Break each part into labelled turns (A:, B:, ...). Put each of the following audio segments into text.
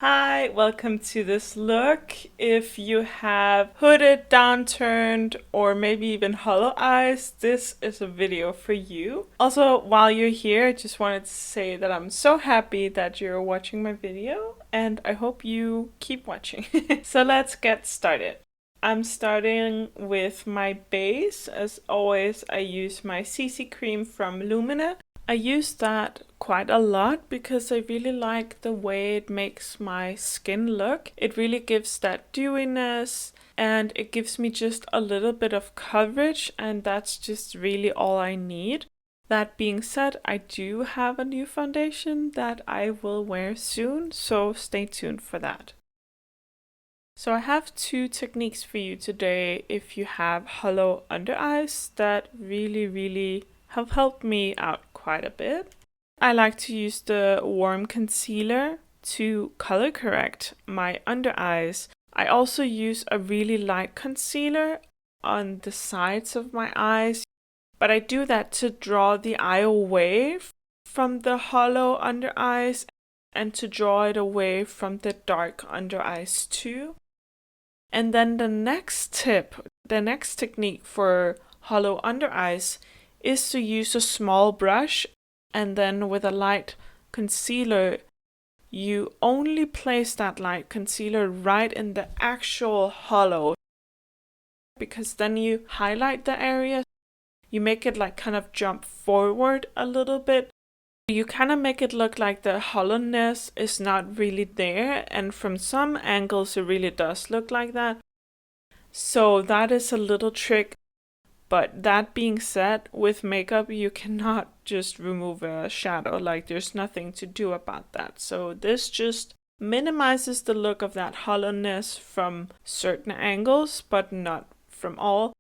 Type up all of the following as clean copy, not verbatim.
A: Hi, welcome to this look. If you have hooded, downturned, or maybe even hollow eyes, this is a video for you. Also, while you're here, I just wanted to say that I'm so happy that you're watching my video, and I hope you keep watching. So let's get started. I'm starting with my base. As always, I use my CC cream from Lumina. I use that quite a lot because I really like the way it makes my skin look. It really gives that dewiness and it gives me just a little bit of coverage, and that's just really all I need. That being said, I do have a new foundation that I will wear soon, so stay tuned for that. So I have two techniques for you today if you have hollow under eyes that really have helped me out quite a bit. I like to use the warm concealer to color correct my under eyes. I also use a really light concealer on the sides of my eyes, but I do that to draw the eye away from the hollow under eyes and to draw it away from the dark under eyes too. And then the next technique for hollow under eyes is to use a small brush, and then with a light concealer, you only place that light concealer right in the actual hollow, because then you highlight the area. You make it like kind of jump forward a little bit. You kind of make it look like the hollowness is not really there, and from some angles it really does look like that. So that is a little trick. But that being said, with makeup you cannot just remove a shadow, like there's nothing to do about that. So this just minimizes the look of that hollowness from certain angles, but not from all.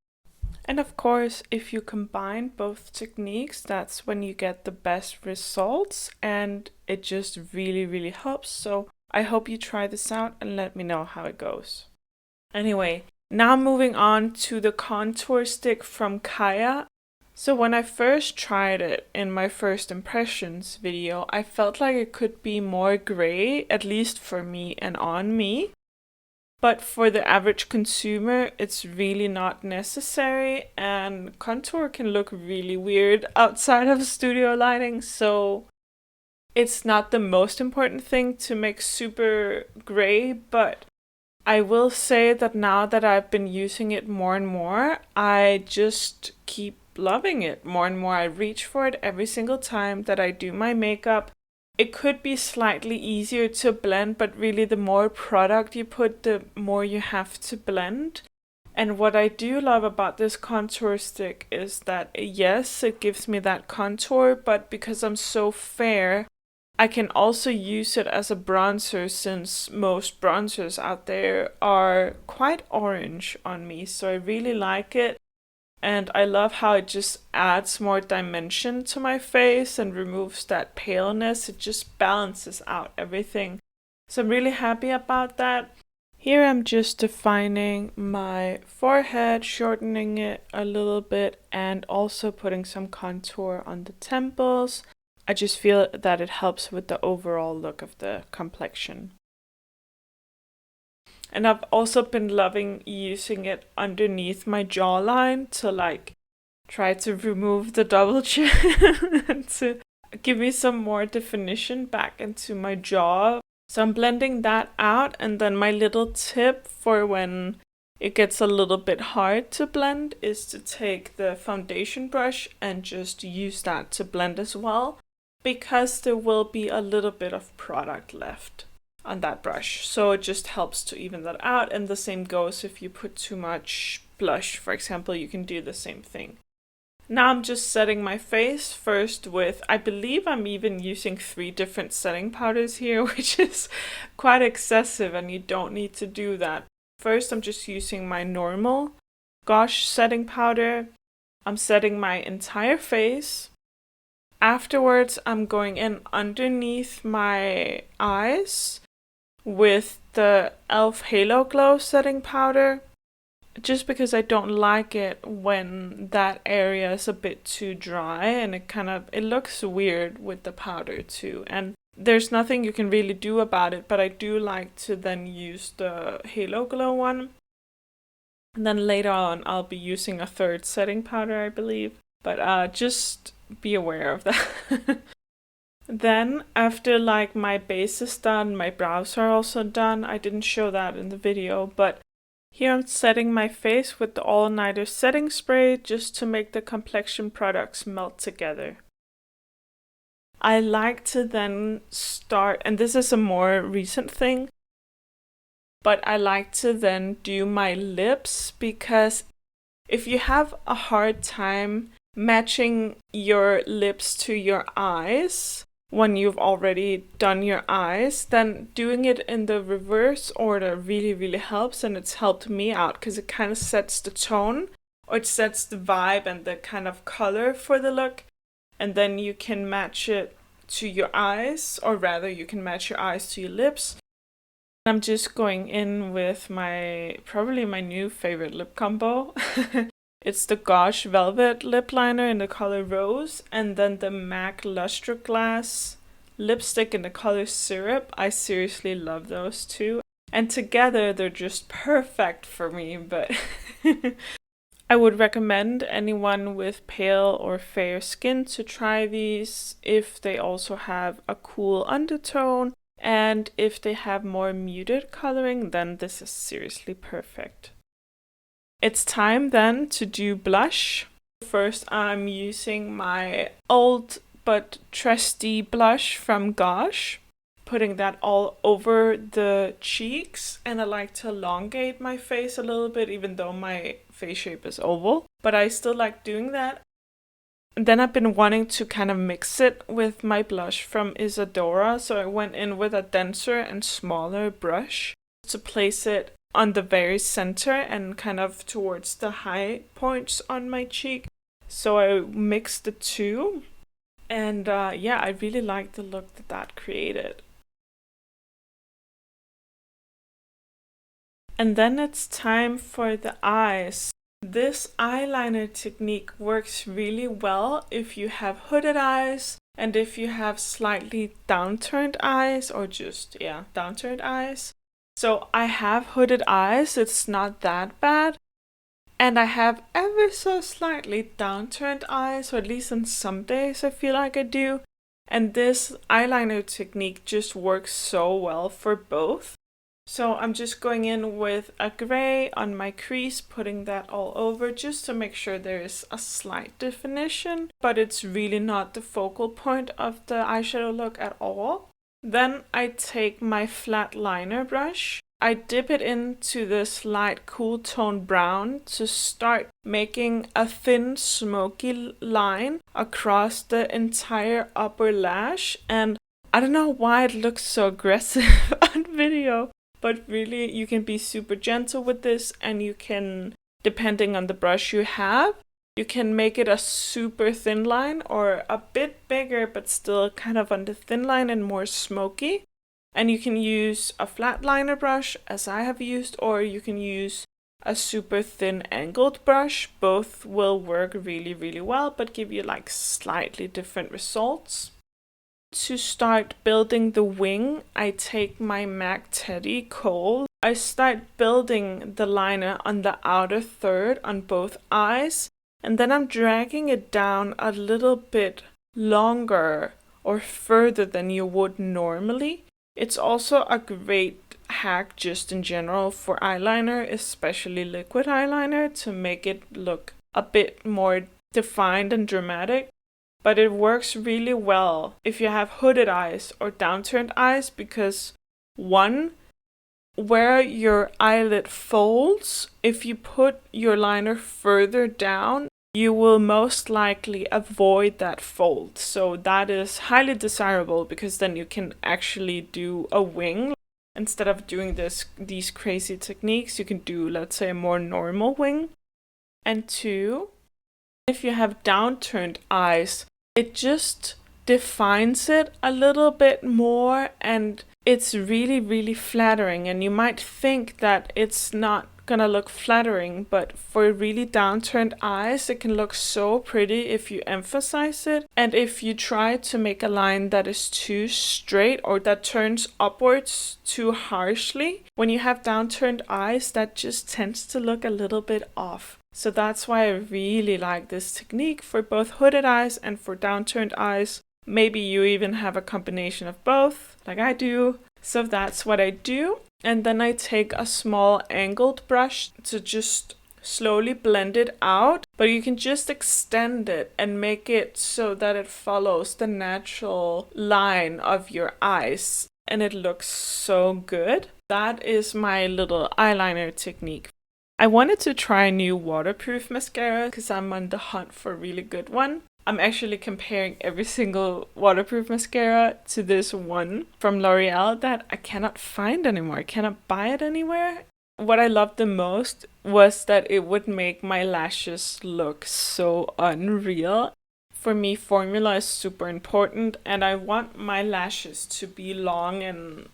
A: And of course, if you combine both techniques, that's when you get the best results, and it just really helps. So I hope you try this out and let me know how it goes. Anyway, now moving on to the contour stick from Kaya. So when I first tried it in my first impressions video, I felt like it could be more gray, at least for me and on me. But for the average consumer, it's really not necessary, and contour can look really weird outside of studio lighting, so it's not the most important thing to make super gray. But I will say that now that I've been using it more and more, I just keep loving it more and more. I reach for it every single time that I do my makeup. It could be slightly easier to blend, but really the more product you put, the more you have to blend. And what I do love about this contour stick is that yes, it gives me that contour, but because I'm so fair, I can also use it as a bronzer, since most bronzers out there are quite orange on me. So I really like it. And I love how it just adds more dimension to my face and removes that paleness. It just balances out everything. So I'm really happy about that. Here I'm just defining my forehead, shortening it a little bit, and also putting some contour on the temples. I just feel that it helps with the overall look of the complexion. And I've also been loving using it underneath my jawline to try to remove the double chin and to give me some more definition back into my jaw. So I'm blending that out, and then my little tip for when it gets a little bit hard to blend is to take the foundation brush and just use that to blend as well, because there will be a little bit of product left on that brush. So it just helps to even that out, and the same goes if you put too much blush, for example, you can do the same thing. Now I'm just setting my face first with, I believe I'm even using 3 different setting powders here, which is quite excessive and you don't need to do that. First I'm just using my normal Gosh setting powder. I'm setting my entire face. Afterwards I'm going in underneath my eyes with the e.l.f. Halo Glow setting powder, just because I don't like it when that area is a bit too dry and it looks weird with the powder too. And there's nothing you can really do about it, but I do like to then use the Halo Glow one. And then later on, I'll be using a third setting powder, I believe. But just be aware of that. Then, after like my base is done, my brows are also done. I didn't show that in the video, but here I'm setting my face with the All Nighter setting spray just to make the complexion products melt together. I like to then start, and this is a more recent thing, but I like to then do my lips, because if you have a hard time matching your lips to your eyes when you've already done your eyes, then doing it in the reverse order really, really helps, and it's helped me out because it kind of sets the tone, or it sets the vibe and the kind of color for the look, and then you can match it to your eyes, or rather you can match your eyes to your lips. I'm just going in with probably my new favorite lip combo. It's the Gosh Velvet lip liner in the color Rose, and then the MAC Lustre Glass lipstick in the color Syrup. I seriously love those two. And together they're just perfect for me, but I would recommend anyone with pale or fair skin to try these if they also have a cool undertone, and if they have more muted coloring, then this is seriously perfect. It's time then to do blush. First, I'm using my old but trusty blush from Gosh, putting that all over the cheeks, and I like to elongate my face a little bit, even though my face shape is oval, but I still like doing that. And then I've been wanting to kind of mix it with my blush from Isadora, so I went in with a denser and smaller brush to place it on the very center and kind of towards the high points on my cheek. So I mixed the two, and yeah, I really like the look that created. And then it's time for the eyes. This eyeliner technique works really well if you have hooded eyes, and if you have slightly downturned eyes, or just, downturned eyes. So I have hooded eyes, it's not that bad. And I have ever so slightly downturned eyes, or at least on some days I feel like I do. And this eyeliner technique just works so well for both. So I'm just going in with a gray on my crease, putting that all over just to make sure there is a slight definition, but it's really not the focal point of the eyeshadow look at all. Then I take my flat liner brush. I dip it into this light cool tone brown to start making a thin smoky line across the entire upper lash. And I don't know why it looks so aggressive on video, but really you can be super gentle with this, and you can, depending on the brush you have, you can make it a super thin line or a bit bigger but still kind of on the thin line and more smoky. And you can use a flat liner brush, as I have used, or you can use a super thin angled brush. Both will work really, really well, but give you like slightly different results. To start building the wing, I take my MAC Teddy Kohl. I start building the liner on the outer third on both eyes, and then I'm dragging it down a little bit longer or further than you would normally. It's also a great hack just in general for eyeliner, especially liquid eyeliner, to make it look a bit more defined and dramatic. But it works really well if you have hooded eyes or downturned eyes, because one, where your eyelid folds, if you put your liner further down, you will most likely avoid that fold. So that is highly desirable, because then you can actually do a wing. Instead of doing these crazy techniques, you can do, let's say, a more normal wing. And two, if you have downturned eyes, it just defines it a little bit more, and it's really, really flattering. And you might think that it's not gonna look flattering, but for really downturned eyes, it can look so pretty if you emphasize it. And if you try to make a line that is too straight or that turns upwards too harshly, when you have downturned eyes, that just tends to look a little bit off. So that's why I really like this technique for both hooded eyes and for downturned eyes. Maybe you even have a combination of both, like I do. So that's what I do. And then I take a small angled brush to just slowly blend it out. But you can just extend it and make it so that it follows the natural line of your eyes. And it looks so good. That is my little eyeliner technique. I wanted to try a new waterproof mascara because I'm on the hunt for a really good one. I'm actually comparing every single waterproof mascara to this one from L'Oreal that I cannot find anymore. I cannot buy it anywhere. What I loved the most was that it would make my lashes look so unreal. For me, formula is super important and I want my lashes to be long and,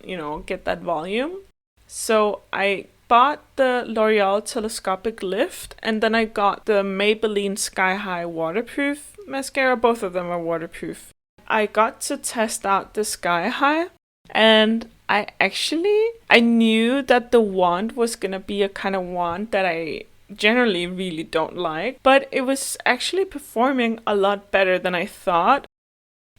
A: get that volume. So I bought the L'Oreal Telescopic Lift and then I got the Maybelline Sky High Waterproof mascara. Both of them are waterproof. I got to test out the Sky High and I knew that the wand was gonna be a kind of wand that I generally really don't like, but it was actually performing a lot better than I thought.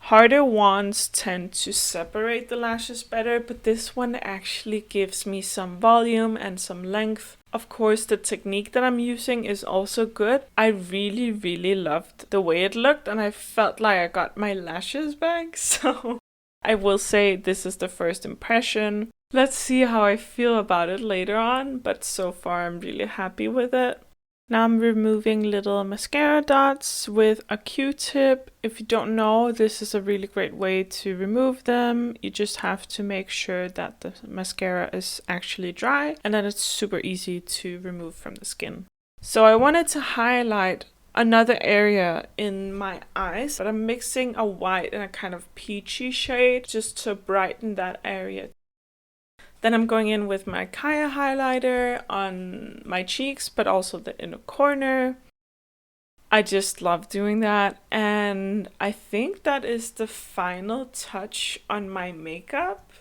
A: Harder wands tend to separate the lashes better, but this one actually gives me some volume and some length. Of course, the technique that I'm using is also good. I really, really loved the way it looked and I felt like I got my lashes back. So I will say this is the first impression. Let's see how I feel about it later on, but so far I'm really happy with it. Now I'm removing little mascara dots with a Q-tip. If you don't know, this is a really great way to remove them. You just have to make sure that the mascara is actually dry and then it's super easy to remove from the skin. So I wanted to highlight another area in my eyes, but I'm mixing a white and a kind of peachy shade just to brighten that area. Then I'm going in with my Kaya highlighter on my cheeks, but also the inner corner. I just love doing that. And I think that is the final touch on my makeup.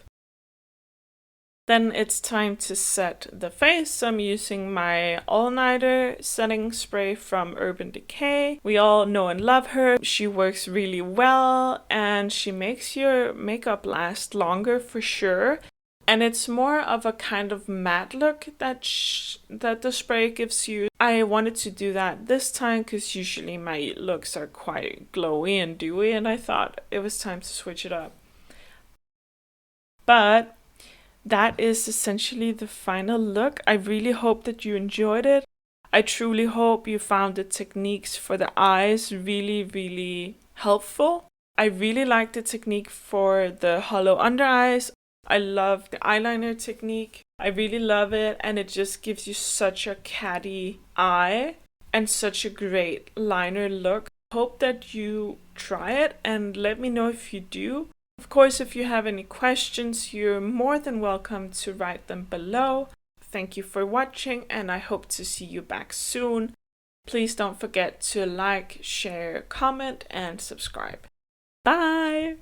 A: Then it's time to set the face. I'm using my all-nighter setting spray from Urban Decay. We all know and love her. She works really well and she makes your makeup last longer for sure. And it's more of a kind of matte look that the spray gives you. I wanted to do that this time because usually my looks are quite glowy and dewy and I thought it was time to switch it up. But that is essentially the final look. I really hope that you enjoyed it. I truly hope you found the techniques for the eyes really, really helpful. I really like the technique for the hollow under eyes. I love the eyeliner technique. I really love it and it just gives you such a catty eye and such a great liner look. Hope that you try it and let me know if you do. Of course, if you have any questions, you're more than welcome to write them below. Thank you for watching and I hope to see you back soon. Please don't forget to like, share, comment and subscribe. Bye!